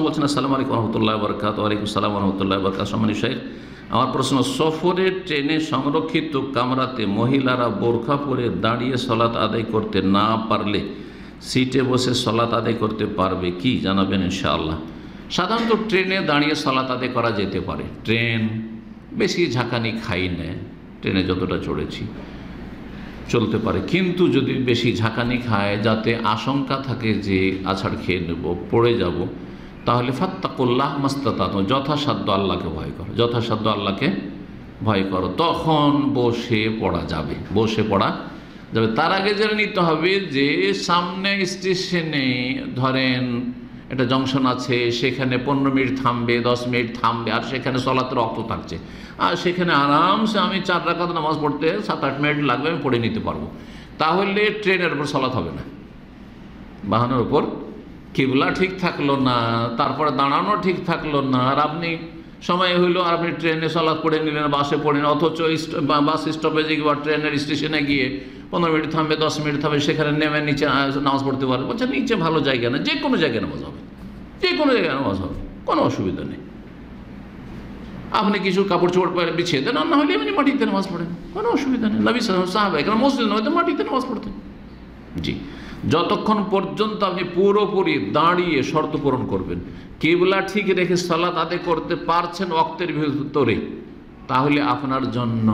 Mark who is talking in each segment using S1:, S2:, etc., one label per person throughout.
S1: বলছেন, আসসালামু আলাইকুম রহমতুল্লাহ বরকাত। ওয়ালাইকুম সালাম রহমতুল্লাহ বরকাত। সম্মানিত শেখ, আমার প্রশ্ন, সফরে ট্রেনে সংরক্ষিত কামরাতে মহিলারা বোরখা পরে দাঁড়িয়ে সলাত আদায় করতে না পারলে সিটে বসে সলাত আদায় করতে পারবে কি, জানাবেন ইনশাআল্লাহ। সাধারণত ট্রেনে দাঁড়িয়ে সলাত আদায় করা যেতে পারে। ট্রেন বেশি ঝাঁকানি খাই না, ট্রেনে যতটা চড়েছি চলতে পারে। কিন্তু যদি বেশি ঝাঁকানি খায়, যাতে আশঙ্কা থাকে যে আছাড় খেয়ে নেব, পড়ে যাব, তাহলে ফাত্তাকুল্লাহ মাস্তাতাত, যথাসাধ্য আল্লাহকে ভয় করো, যথাসাধ্য আল্লাহকে ভয় করো। তখন বসে পড়া যাবে, বসে পড়া যাবে। তার আগে জেনে নিতে হবে যে সামনে স্টেশনে ধরেন একটা জংশন আছে, সেখানে 15 মিনিট থামবে, 10 মিনিট থামবে, আর সেখানে সলাতের রক্ত থাকছে, আর সেখানে আরামসে আমি 4 রাকাত নামাজ পড়তে 7-8 মিনিট লাগবে, আমি পড়ে নিতে পারবো। তাহলে ট্রেনের উপর সলাত হবে না। বাহনের উপর কিবলা ঠিক থাকলো না, তারপরে দাঁড়ানো ঠিক থাকলো না, আর আপনি সময় হইলো আর আপনি ট্রেনে সলাত পড়ে নিলেন, বাসে পড়ে নিলেন, অথচ বাস স্টপেজে বা ট্রেনের স্টেশনে গিয়ে 15 মিনিট থামবে, 10 মিনিট থামবে, সেখানে নেমে নিচে নামাজ পড়তে পারবে। বলছে নিচে ভালো জায়গা না, যে কোনো জায়গায় নামাজ হবে, যে কোনো জায়গায় নামাজ হবে, কোনো অসুবিধা নেই। আপনি কিছু কাপড় চোপড় পরে বিছিয়ে দেন, আর না হলে এমনি মাটিতে নামাজ পড়েন, কোনো অসুবিধা নেই। নবী সাহাবায়ে কেরাম মসজিদে নয়তো মাটিতে নামাজ পড়তেন। জি, যতক্ষণ পর্যন্ত আপনি পুরোপুরি দাঁড়িয়ে শর্ত পূরণ করবেন, কিবলা ঠিক রেখে সালাত আদায় করতে পারছেন ওয়াক্তের ভিতরে, তাহলে আপনার জন্য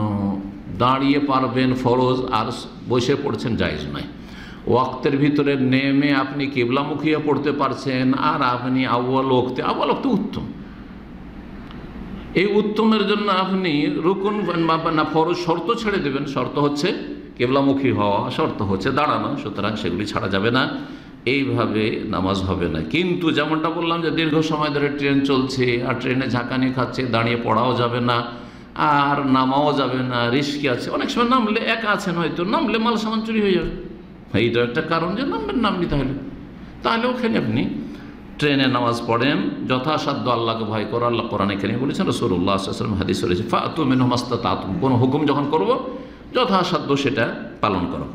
S1: দাঁড়িয়ে পারবেন ফরজ, আর বসে পড়ছেন জায়েজ নয়। ওয়াক্তের ভিতরে নেমে আপনি কিবলামুখীও পড়তে পারছেন, আর আপনি আউয়াল ওয়াক্তে উত্তম। এই উত্তমের জন্য আপনি রুকুন না ফরজ শর্ত ছেড়ে দেবেন। শর্ত হচ্ছে কিবলামুখী হওয়া, শর্ত হচ্ছে দাঁড়ানো, সুতরাং সেগুলি ছাড়া যাবে না। এইভাবে নামাজ হবে না। কিন্তু যেমনটা বললাম যে দীর্ঘ সময় ধরে ট্রেন চলছে, আর ট্রেনে ঝাঁকানি খাচ্ছে, দাঁড়িয়ে পড়াও যাবে না, আর নামাও যাবে না, রিস্কি আছে। অনেক সময় নামলে, একা আছেন হয়তো, নামলে মাল সামান চুরি হয়ে যাবে, এইটা একটা কারণ যে নামনি। তাহলে ওখানে আপনি ট্রেনে নামাজ পড়েন, যথাসাধ্য আল্লাহকে ভয় করো। আল্লাহ কোরআনে এখানে বলেছেন, রাসূলুল্লাহ সাল্লাল্লাহু আলাইহি ওয়াসাল্লাম হাদিস রয়েছে, ফাতু মিনহু মাস্তাতাতুম, কোনো হুকুম যখন করব যথাসাধ্য সেটা পালন করো।